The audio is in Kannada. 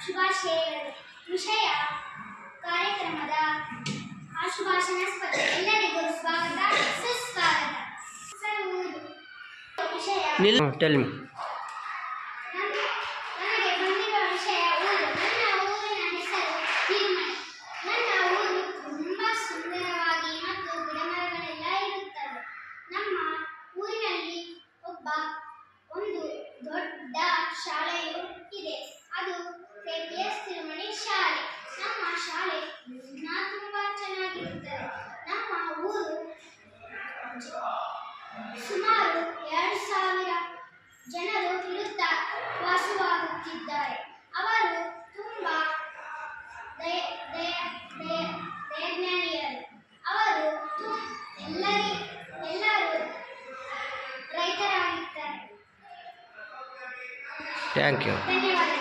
ಶುಭಾಶಯಗಳು. ವಿಷಯ ಕಾರ್ಯಕ್ರಮದ ಆಶುಭಾಷಣ ಸ್ಪರ್ಧೆ. ಎಲ್ಲರಿಗೂ ಸ್ವಾಗತ ಸುಸ್ವಾಗತ. ವಿಷಯ ನನಗೆ ಬಂದಿರುವ ವಿಷಯ ಊರು. ನನ್ನ ಊರಿನ ಹೆಸರು ಹಿರಿಮನೆ. ನನ್ನ ಊರು ತುಂಬಾ ಸುಂದರವಾಗಿ ಮತ್ತು ಗಿಡಮರಗಳೆಲ್ಲ ಇರುತ್ತವೆ. ನಮ್ಮ ಊರಿನಲ್ಲಿ ಒಂದು ದೊಡ್ಡ ಶಾಲೆಯು ಇದೆ. ಅದು KPS ತಿರುಮಣಿ ಶಾಲೆ. ನಮ್ಮ ಶಾಲೆ ತುಂಬಾ ಚೆನ್ನಾಗಿರುತ್ತದೆ. ನಮ್ಮ ಊರು ಸುಮಾರು 2000 ಜನರು ವಾಸವಾಗುತ್ತಿದ್ದಾರೆ. ಅವರು ತುಂಬಾ ದಯಜ್ಞಾನಿಯರು. ಅವರು ಎಲ್ಲರೂ ರೈತರಾಗಿದ್ದಾರೆ. Thank you. ಧನ್ಯವಾದ.